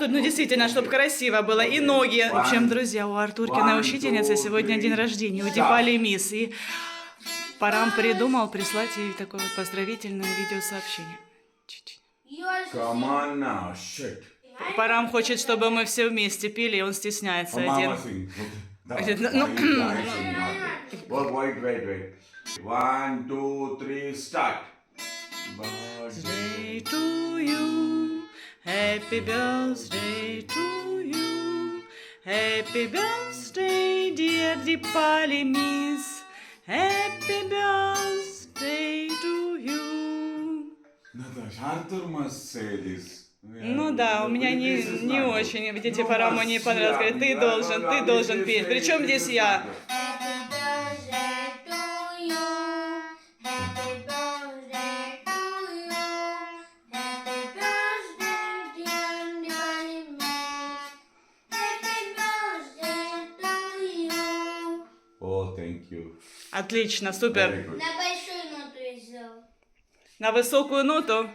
Артур, ну действительно, чтобы красиво было, и ноги. В общем, друзья, у Артуркиной учительницы сегодня день рождения, у Дипали Мисс, и Парам придумал прислать ей такое вот поздравительное видеосообщение. Come on now, shit. Парам хочет, чтобы мы все вместе пели, и он стесняется один. Wait. 1, 2, 3, start. Birthday to you, happy birthday to you, happy birthday, dear Dipali Miss, happy birthday to you. Natasha, Arthur must say this. Ну да, у меня не очень, видите, Параму не понравилось, говорит, ты должен петь, причем здесь я? Oh, thank you. Отлично, супер. Very good. На большую ноту я сделал. На высокую ноту?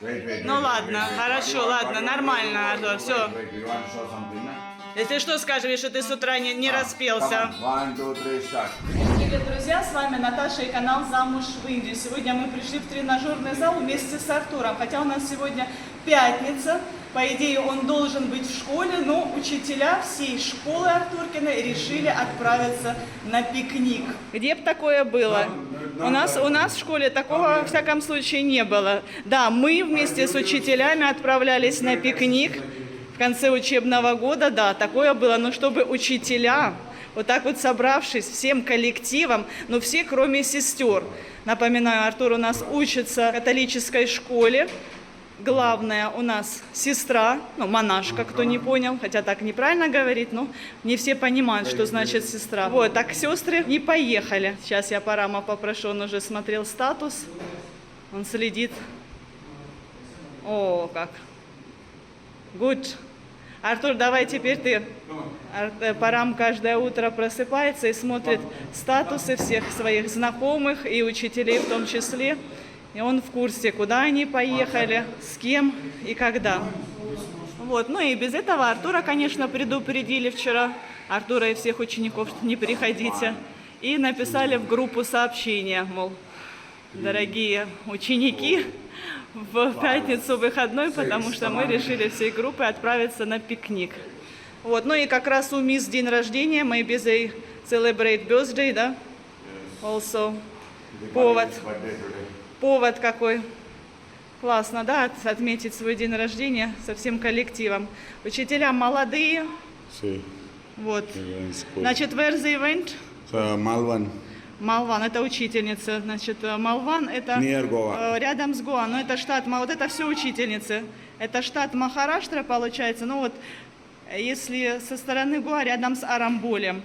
Wait. Ну ладно, хорошо, ладно, нормально, Артур, все. Wait, you want to show something, na? Если что, скажи, что ты с утра не распелся. 1, 2, 3, start. Привет, друзья, с вами Наташа и канал «Замуж в Индию». Сегодня мы пришли в тренажерный зал вместе с Артуром, хотя у нас сегодня пятница. По идее, он должен быть в школе, но учителя всей школы Артуркиной решили отправиться на пикник. Где бы такое было? У нас в школе такого, во всяком случае, не было. Да, мы вместе с учителями отправлялись на пикник в конце учебного года, да, такое было, но чтобы учителя, вот так вот собравшись всем коллективом, но все, кроме сестер. Напоминаю, Артур у нас учится в католической школе. Главная у нас сестра, ну, монашка, кто не понял, хотя так неправильно говорить, но не все понимают, что значит сестра. Вот, так сестры не поехали. Сейчас я Парама попрошу, он уже смотрел статус, он следит. О, как. Good. Артур, давай теперь ты. Парам каждое утро просыпается и смотрит статусы всех своих знакомых и учителей в том числе. И он в курсе, куда они поехали, с кем и когда. Вот. Ну и без этого Артура, конечно, предупредили вчера. Артура и всех учеников, что не приходите. И написали в группу сообщения, мол, дорогие ученики, в пятницу выходной, потому что мы решили всей группой отправиться на пикник. Вот. Ну и как раз у мисс день рождения, maybe they celebrate birthday, да? Also. Повод какой. Классно, да, отметить свой день рождения со всем коллективом. Учителя молодые. Sí. Вот. School. Значит, where they went? Malvan. Малван, это учительница. Значит, Малван это Near Goa. рядом с Гоа. Но это штат, вот это все учительницы. Это штат Махараштра получается. Ну вот, если со стороны Гоа, рядом с Арамболем.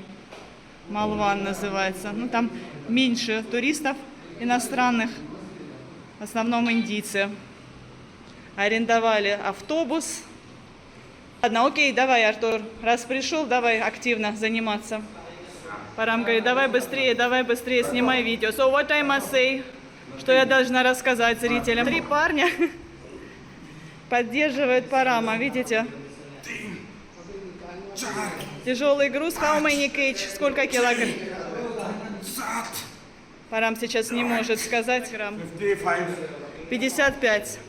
Малван называется. Ну там меньше туристов иностранных. В основном индийцы. Арендовали автобус. Ладно, окей, давай, Артур, раз пришел, давай активно заниматься. Парам говорит, давай быстрее, снимай видео. So what I must say? Что я должна рассказать зрителям? 3 парня поддерживают Парама, видите? Тяжелый груз, how many kg? Сколько килограмм? Парам сейчас не может сказать грамм. 55.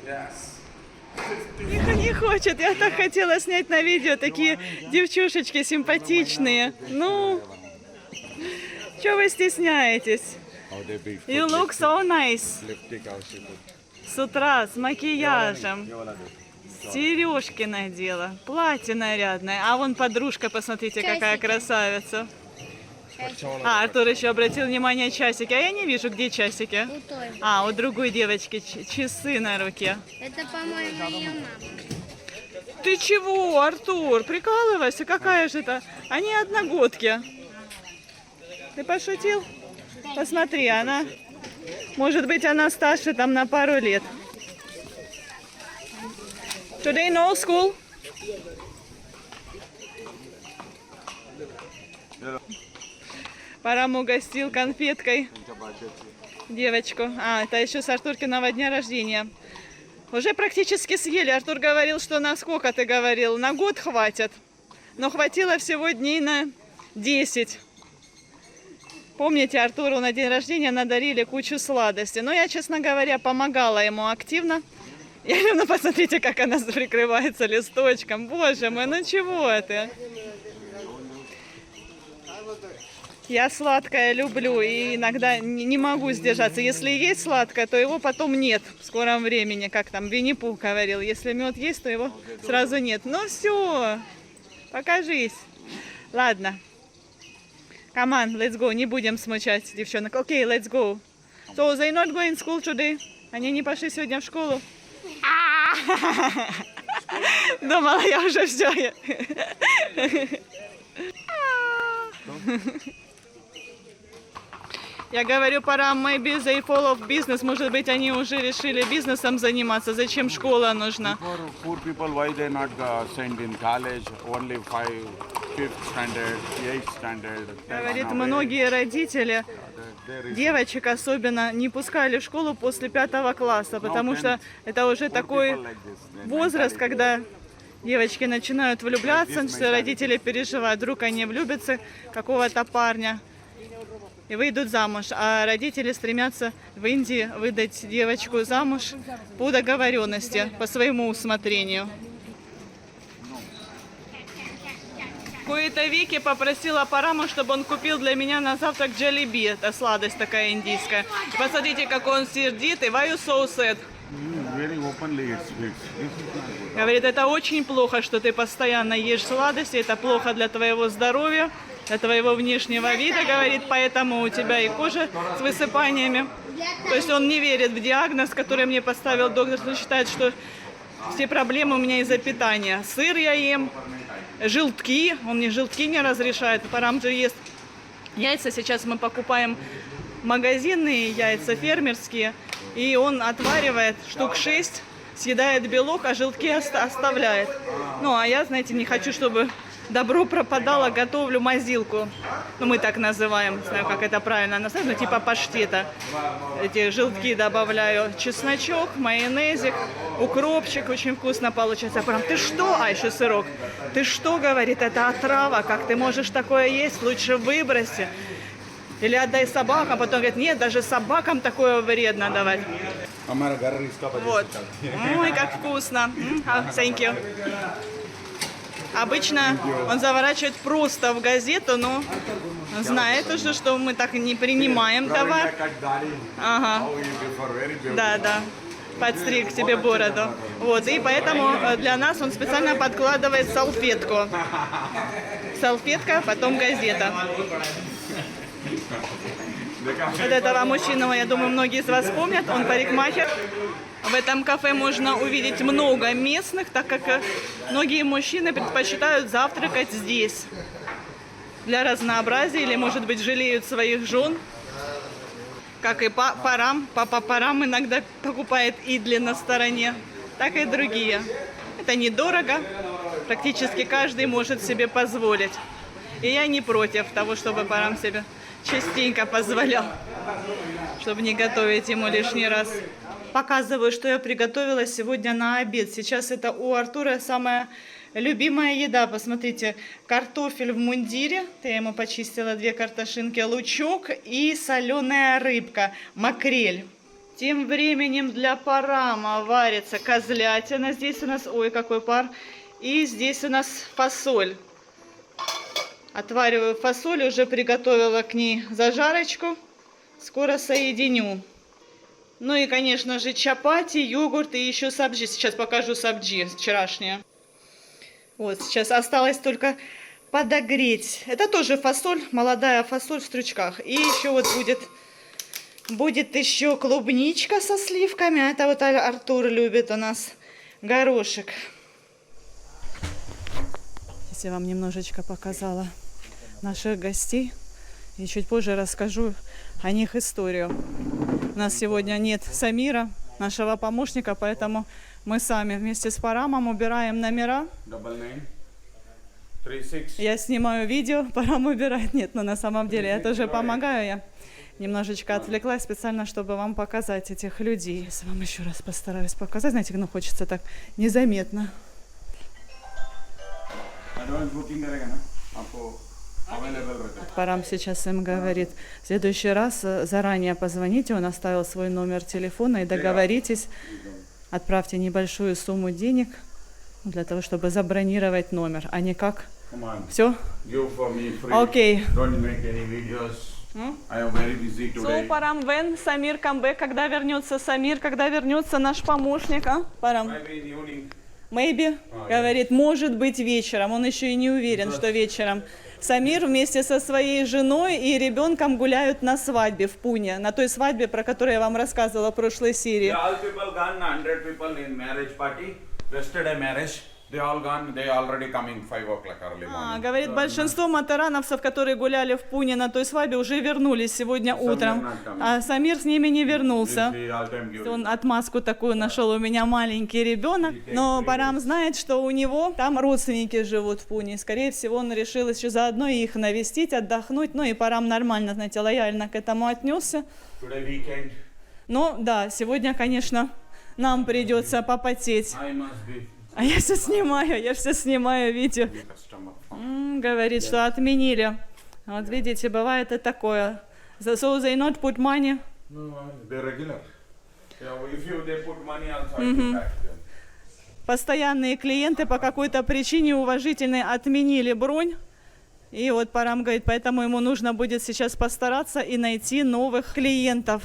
Не хочет. Я так хотела снять на видео. Такие девчушечки симпатичные. Ну, что вы стесняетесь? You look so nice. С утра с макияжем. Сережки надела. Платье нарядное. А вон подружка, посмотрите, какая красавица. А, Артур еще обратил внимание часики. А я не вижу, где часики. У той. А, у другой девочки часы на руке. Это, по-моему, ее мама. Ты чего, Артур? Прикалывайся? Какая же это? Они одногодки. Ты пошутил? Посмотри, она... Может быть, она старше там на пару лет. Today no school? Парам угостил конфеткой девочку. А, это еще с Артуркиного дня рождения. Уже практически съели. Артур говорил, что на сколько ты говорил? На год хватит. Но хватило всего дней на 10. Помните, Артуру на день рождения надарили кучу сладостей. Но я, честно говоря, помогала ему активно. Я говорю, ну посмотрите, как она прикрывается листочком. Боже мой, ну чего ты? Я сладкое люблю и иногда не могу сдержаться. Если есть сладкое, то его потом нет в скором времени, как там Винни-Пух говорил. Если мед есть, то его сразу нет. Ну все, покажись. Ладно. Come on, let's go. Не будем смущать девчонок. Окей, let's go. So they not going to school today? Они не пошли сегодня в школу? Думала, я уже все. Я говорю, пора, maybe they follow business. Может быть, они уже решили бизнесом заниматься. Зачем школа нужна? For poor people, why they not send in college? Only 5th standard, 8th standard. Говорит, многие родители девочек особенно не пускали в школу после 5 класса, потому что это уже такой возраст, когда девочки начинают влюбляться, что родители переживают, вдруг они влюбятся в какого-то парня и выйдут замуж. А родители стремятся в Индии выдать девочку замуж по договоренности, по своему усмотрению. Кое-то Вики попросила Параму, чтобы он купил для меня на завтрак джалеби. Это сладость такая индийская. И посмотрите, как он сердитый. Why you so sad? Very openly it speaks. This is not good. Говорит, это очень плохо, что ты постоянно ешь сладости. Это плохо для твоего здоровья, для твоего внешнего вида, говорит. Поэтому у тебя и кожа с высыпаниями. То есть он не верит в диагноз, который мне поставил доктор. Он считает, что все проблемы у меня из-за питания. Сыр я ем. Желтки, он мне желтки не разрешает, Парам же ест яйца. Сейчас мы покупаем магазинные яйца, фермерские, и он отваривает штук 6, съедает белок, а желтки оставляет. Ну, а я, знаете, не хочу, чтобы добро пропадало, готовлю мазилку. Ну, мы так называем, не знаю, как это правильно называть, ну, типа паштета. Эти желтки добавляю, чесночок, майонезик, укропчик, очень вкусно получается. Прям, ты что? А, еще сырок. Ты что, говорит, это отрава, как ты можешь такое есть? Лучше выброси. Или отдай собакам. Потом говорит, нет, даже собакам такое вредно давать. Вот. Ой, как вкусно. Thank you. Обычно он заворачивает просто в газету, но знает уже, что мы так не принимаем товар. Ага. Да, да. Подстриг себе бороду. Вот, и поэтому для нас он специально подкладывает салфетку. Салфетка, потом газета. Вот этого мужчину, я думаю, многие из вас помнят. Он парикмахер. В этом кафе можно увидеть много местных, так как многие мужчины предпочитают завтракать здесь. Для разнообразия, или, может быть, жалеют своих жен. Как и Парам. Папа Парам иногда покупает идли на стороне, так и другие. Это недорого. Практически каждый может себе позволить. И я не против того, чтобы Парам себе частенько позволял, чтобы не готовить ему лишний раз. Показываю, что я приготовила сегодня на обед. Сейчас это у Артура самая любимая еда. Посмотрите, картофель в мундире. Я ему почистила 2 картошинки, лучок и соленая рыбка, макрель. Тем временем для Парама варится козлятина. Здесь у нас, ой, какой пар. И здесь у нас фасоль. Отвариваю фасоль, уже приготовила к ней зажарочку. Скоро соединю. Ну и, конечно же, чапати, йогурт и еще сабджи. Сейчас покажу сабджи вчерашнее. Вот, сейчас осталось только подогреть. Это тоже фасоль, молодая фасоль в стручках. И еще вот будет еще клубничка со сливками. Это вот Артур любит у нас горошек. Сейчас я вам немножечко показала наших гостей. И чуть позже расскажу о них историю. У нас сегодня нет Самира, нашего помощника, поэтому мы сами вместе с Парамом убираем номера. 936. Я снимаю видео, Парам убирает. Нет, но на самом деле я тоже помогаю. Я немножечко отвлеклась специально, чтобы вам показать этих людей. Сейчас вам еще раз постараюсь показать. Знаете, ну хочется так незаметно. Advance booking करेगा ना आपको available रहता है. Парам сейчас им говорит, в следующий раз заранее позвоните, он оставил свой номер телефона и договоритесь, отправьте небольшую сумму денег для того, чтобы забронировать номер, а не как. Come on, Все? give for me free. Окей. Don't make any videos. I am very busy today. Парам, when Самир камбэк, когда вернется Самир, когда вернется наш помощник, а? Парам. Maybe in evening. Maybe, говорит, может быть вечером, он еще и не уверен, что вечером. Самир вместе со своей женой и ребенком гуляют на свадьбе в Пуне, на той свадьбе, про которую я вам рассказывала в прошлой серии. All people gone, 100 people in marriage party. Yesterday marriage. They all gone. They already coming 5 o'clock early morning. Говорит, большинство матерановцев, которые гуляли в Пуне на той свадьбе, уже вернулись сегодня утром, а Самир с ними не вернулся. Usually all time give. Он отмазку такую нашел, у меня маленький ребенок, но Парам знает, что у него там родственники живут в Пуне. Скорее всего, он решил еще заодно их навестить, отдохнуть. Ну и Парам нормально, знаете, лояльно к этому отнесся. Today weekend. Но да, сегодня, конечно, нам придется попотеть. I must be А я все снимаю видео. customer. Говорит, что отменили. Вот видите, бывает и такое. So they not put money. No, they're regular. Yeah, if they put money also, I do back them. Постоянные клиенты по какой-то причине уважительной отменили бронь. И вот Парам говорит, поэтому ему нужно будет сейчас постараться и найти новых клиентов.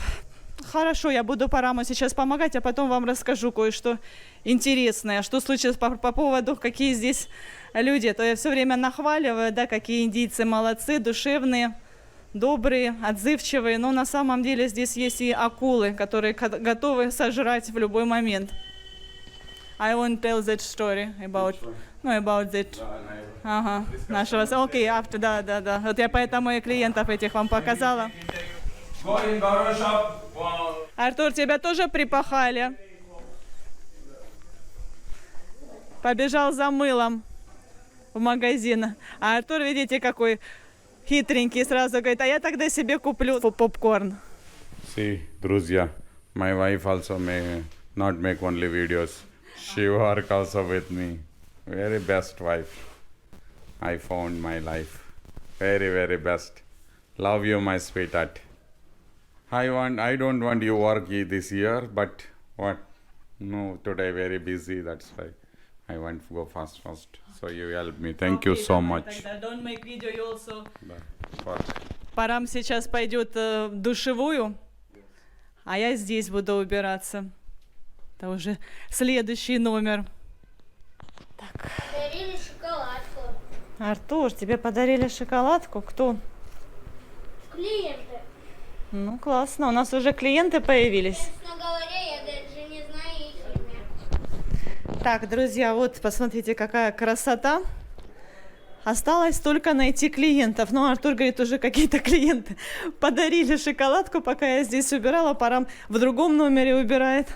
Хорошо, я буду Параму сейчас помогать, а потом вам расскажу кое-что интересное. Что случилось по поводу, какие здесь люди. То я все время нахваливаю, да, какие индийцы молодцы, душевные, добрые, отзывчивые. Но на самом деле здесь есть и акулы, которые готовы сожрать в любой момент. I won't tell that story about, about that. Ага, нашего. Окей, after, да. Вот я поэтому и клиентов этих вам показала. Go in Gaurav shop. Артур, тебя тоже припахали? Побежал за мылом в магазин. А Артур, видите, какой хитренький, сразу говорит, а я тогда себе куплю попкорн. See, друзья, my wife also may not make only videos. She work also with me. Very best wife. I found my life. Very, very best. Love you, my sweetheart. I don't want you work this year, but what? No, today very busy. That's why I want to go fast. So you help me. Thank you so much. Don't make video, you also. Work. Парам сейчас пойдет в душевую, а я здесь буду убираться. Это уже следующий номер. Дарили шоколадку. Артур, тебе подарили шоколадку? Кто? Клиенты. Ну, классно. У нас уже клиенты появились. Честно говоря, я даже не знаю их имя. Так, друзья, вот посмотрите, какая красота. Осталось только найти клиентов. Ну, Артур говорит, уже какие-то клиенты подарили шоколадку, пока я здесь убирала. Парам в другом номере убирает.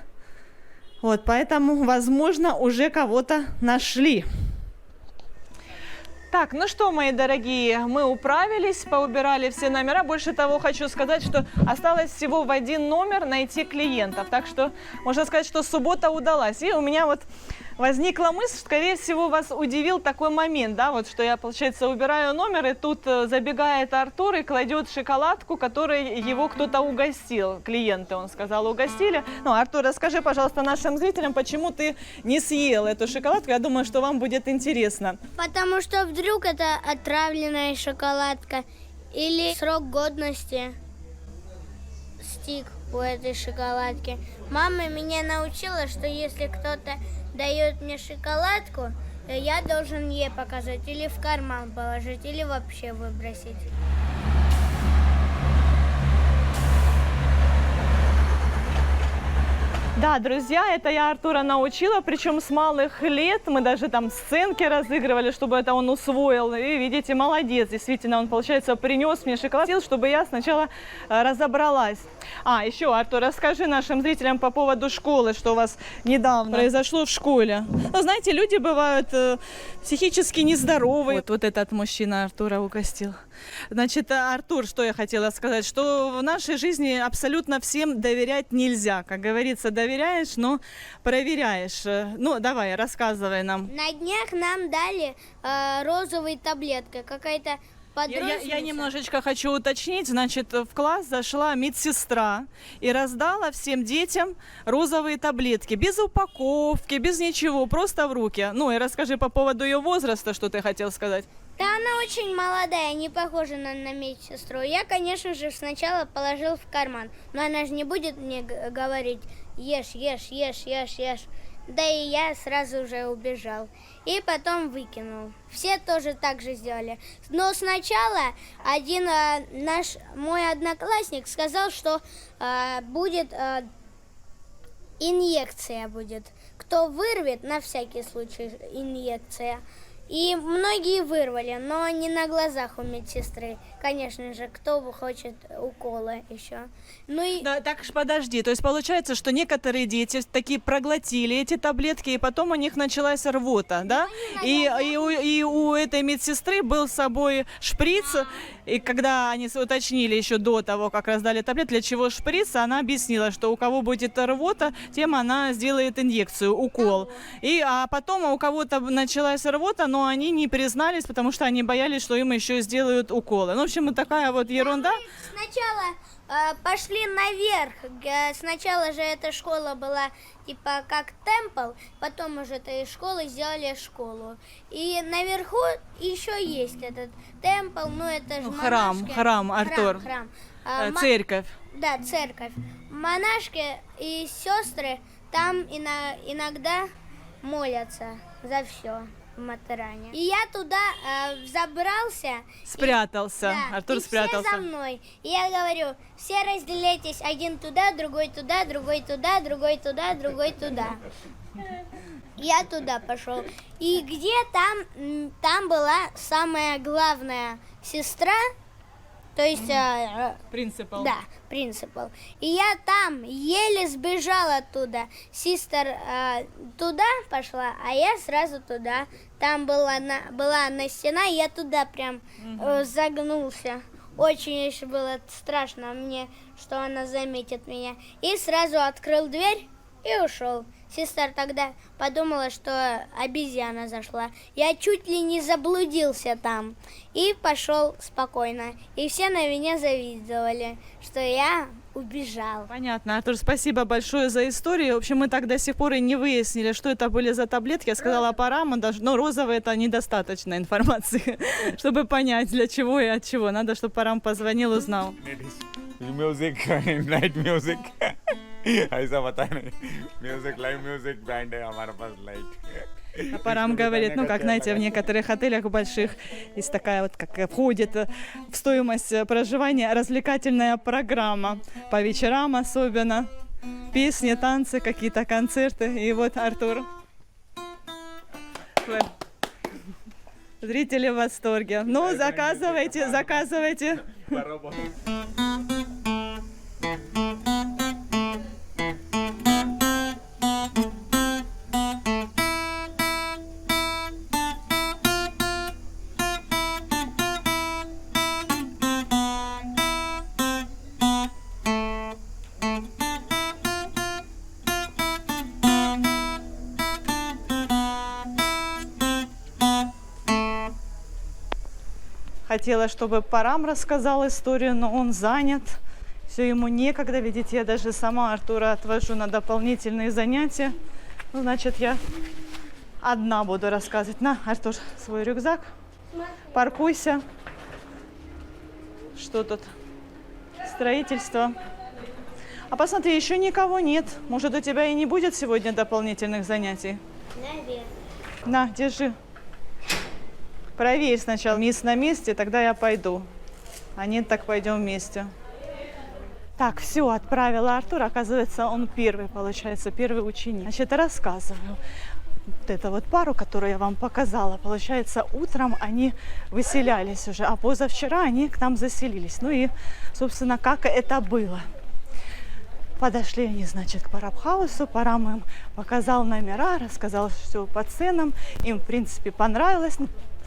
Вот, поэтому, возможно, уже кого-то нашли. Так, ну что, мои дорогие, мы управились, поубирали все номера. Больше того, хочу сказать, что осталось всего в один номер найти клиентов. Так что можно сказать, что суббота удалась. И у меня вот возникла мысль, скорее всего, вас удивил такой момент, да, вот что я, получается, убираю номер, и тут забегает Артур и кладет шоколадку, которой его кто-то угостил. Клиенты, он сказал, угостили. Ну, Артур, расскажи, пожалуйста, нашим зрителям, почему ты не съел эту шоколадку. Я думаю, что вам будет интересно. Потому что вдруг это отравленная шоколадка или срок годности стик у этой шоколадки. Мама меня научила, что если кто-то дает мне шоколадку, я должен ей показать или в карман положить, или вообще выбросить. Да, друзья, это я Артура научила, причем с малых лет. Мы даже там сценки разыгрывали, чтобы это он усвоил. И, видите, молодец. Действительно, он, получается, принес мне шоколад, чтобы я сначала разобралась. А, еще, Артур, расскажи нашим зрителям по поводу школы, что у вас недавно произошло в школе. Ну, знаете, люди бывают психически нездоровые. Вот этот мужчина Артура угостил Значит, Артур, что я хотела сказать, что в нашей жизни абсолютно всем доверять нельзя. Как говорится, доверяешь, но проверяешь. Ну, давай, рассказывай нам. На днях нам дали розовые таблетки. Какая-то подростница. Я немножечко хочу уточнить. Значит, в класс зашла медсестра и раздала всем детям розовые таблетки. Без упаковки, без ничего, просто в руки. Ну и расскажи по поводу ее возраста, что ты хотел сказать. Да, она очень молодая, не похожа на медсестру. Я, конечно же, сначала положил в карман. Но она же не будет мне говорить: ешь, ешь, ешь, ешь, ешь. Да и я сразу же убежал. И потом выкинул. Все тоже так же сделали. Но сначала один мой одноклассник сказал, что будет инъекция будет. Кто вырвет, на всякий случай инъекция. И многие вырвали, но не на глазах у медсестры. Конечно же, кто хочет укола еще. Ну и... Да, так ж подожди, то есть получается, что некоторые дети такие проглотили эти таблетки, и потом у них началась рвота, да? И у этой медсестры был с собой шприц, и когда они уточнили еще до того, как раздали таблетки, для чего шприц, она объяснила, что у кого будет рвота, тем она сделает инъекцию, укол. А потом у кого-то началась рвота, но они не признались, потому что они боялись, что им еще сделают уколы. Ну, в общем, вот такая вот ерунда. Мы сначала пошли наверх. Сначала же эта школа была типа как темпл, потом уже этой школы сделали школу. И наверху еще есть этот темпл, ну это же Храм, Артур. Храм. Церковь. Да, церковь. Монашки и сестры там иногда молятся за все в Матеране. И я туда забрался. Спрятался. Да, Артур и спрятался. все за мной. И я говорю: все разделитесь, один туда, другой туда, другой туда, другой туда, другой туда. Я туда пошел. И где там была самая главная сестра, то есть... Принципал. Да, принципал. И я там еле сбежала оттуда. Систер туда пошла, а я сразу туда. Там была одна стена, и я туда прям загнулся. Очень еще было страшно мне, что она заметит меня. И сразу открыл дверь и ушел. Сестра тогда подумала, что обезьяна зашла. Я чуть ли не заблудился там. И пошел спокойно. И все на меня завидовали, что я убежал. Понятно, Артур, спасибо большое за историю. В общем, мы так до сих пор и не выяснили, что это были за таблетки. Я сказала парам, но розовые это недостаточно информации, чтобы понять, для чего и от чего. Надо, чтобы парам позвонил, узнал. Music night music ऐसा पता नहीं music live music band है हमारे पास लाइट А парам говорит, ну, как, знаете, в некоторых отелях больших есть такая вот, как входит в стоимость проживания развлекательная программа. По вечерам особенно. Песни, танцы, какие-то концерты. И вот Артур. Зрители в восторге. Ну, заказывайте. Хотела, чтобы Парам рассказал историю, но он занят. Все ему некогда. Видите, я даже сама Артура отвожу на дополнительные занятия. Ну, значит, я одна буду рассказывать. На, Артур, свой рюкзак. Паркуйся. Что тут? Строительство. А посмотри, еще никого нет. Может, у тебя и не будет сегодня дополнительных занятий? Наверное. На, держи. Проверь сначала, мисс на месте, тогда я пойду. А нет, так пойдем вместе. Так, все, отправила Артура. Оказывается, он первый, получается, первый ученик. Значит, рассказываю. Вот эту вот пару, которую я вам показала, получается, утром они выселялись уже, а позавчера они к нам заселились. Ну и, собственно, как это было. Подошли они, значит, к Парабхаусу, Парам им показал номера, рассказал все по ценам. Им, в принципе, понравилось.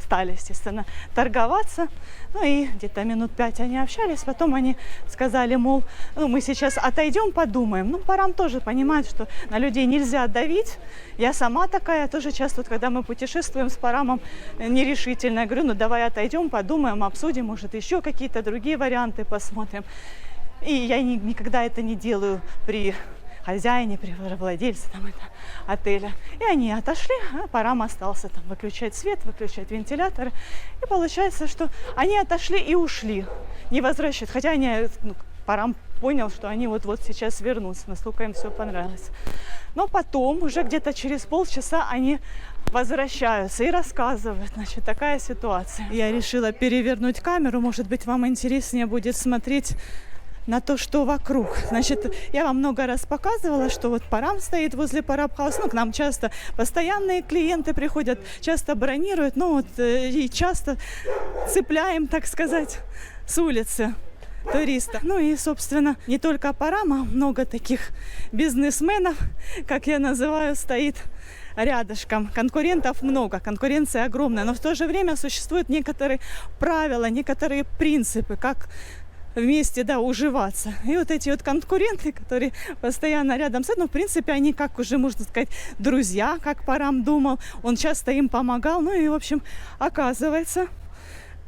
стали, естественно, торговаться. Ну и где-то минут 5 они общались. Потом они сказали, мол, ну, мы сейчас отойдем, подумаем. Ну, парам тоже понимают, что на людей нельзя давить. Я сама такая, тоже часто, вот, когда мы путешествуем с парамом, нерешительно. Я говорю, ну, давай отойдем, подумаем, обсудим, может, еще какие-то другие варианты посмотрим. И я никогда это не делаю при хозяине, при владельце там, отеля. И они отошли, а парам остался там выключать свет, выключать вентиляторы. И получается, что они отошли и ушли, не возвращают. Хотя они, парам понял, что они вот-вот сейчас вернутся, насколько им все понравилось. Но потом, уже где-то через полчаса, они возвращаются и рассказывают, значит, такая ситуация. Я решила перевернуть камеру, может быть, вам интереснее будет смотреть на то, что вокруг. Значит, я вам много раз показывала, что вот парам стоит возле парабхауса. Ну, к нам часто постоянные клиенты приходят, часто бронируют, ну вот и часто цепляем, так сказать, с улицы туристов. Ну и, собственно, не только парам, а много таких бизнесменов, как я называю, стоит рядышком. Конкурентов много, конкуренция огромная, но в то же время существуют некоторые правила, некоторые принципы, как вместе, да, уживаться. И вот эти вот конкуренты, которые постоянно рядом с этим, ну, в принципе, они, как уже, можно сказать, друзья, как парам думал. Он часто им помогал. Ну и, в общем, оказывается,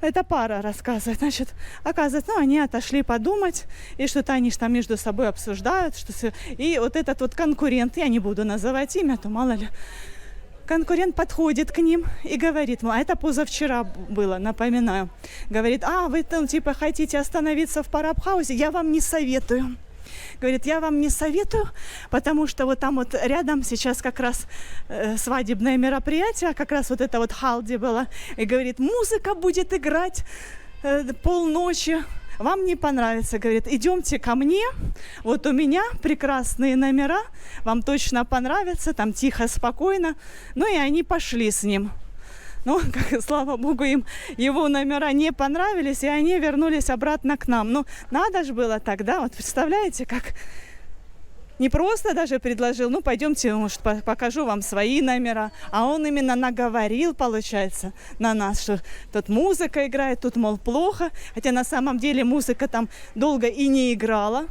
эта пара рассказывает, значит, оказывается, ну, они отошли подумать, и что-то они там между собой обсуждают, что... И вот этот вот конкурент, я не буду называть имя, то мало ли, конкурент подходит к ним и говорит, а это позавчера было, напоминаю, говорит, вы там типа хотите остановиться в парабхаусе, я вам не советую. Говорит, я вам не советую, потому что вот там вот рядом сейчас как раз свадебное мероприятие, как раз вот это вот халди было, и говорит, музыка будет играть полночи. Вам не понравится, говорит, идемте ко мне, вот у меня прекрасные номера, вам точно понравится, там тихо, спокойно. Ну и они пошли с ним. Ну, слава богу, им его номера не понравились, и они вернулись обратно к нам. Ну, надо же было тогда, вот представляете, как... Не просто даже предложил, ну, пойдемте, может, покажу вам свои номера. А он именно наговорил, получается, на нас, что тут музыка играет, тут, мол, плохо. Хотя на самом деле музыка там долго и не играла.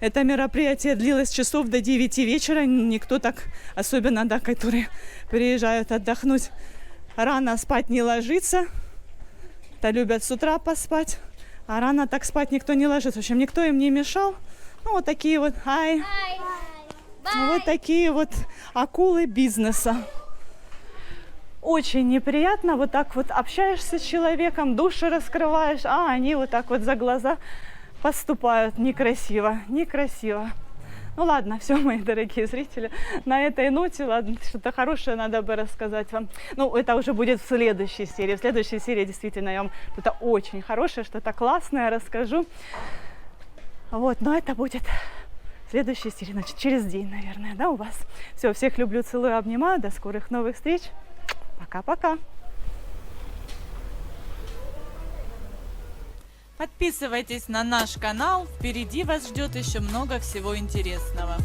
Это мероприятие длилось часов до 9 вечера. Никто так, особенно, да, которые приезжают отдохнуть, рано спать не ложится. То любят с утра поспать, а рано так спать никто не ложится. В общем, никто им не мешал. Ну, вот такие вот, вот такие вот акулы бизнеса. Очень неприятно, вот так вот общаешься с человеком, души раскрываешь, а они вот так вот за глаза поступают. Некрасиво, некрасиво. Ну ладно, все, мои дорогие зрители, на этой ноте, ладно, что-то хорошее надо бы рассказать вам. Ну, это уже будет в следующей серии. В следующей серии действительно я вам что-то очень хорошее, что-то классное расскажу. Вот, но это будет в следующей серии, значит, через день, наверное, да, у вас. Все, всех люблю, целую, обнимаю. До скорых новых встреч. Пока-пока. Подписывайтесь на наш канал, впереди вас ждет еще много всего интересного.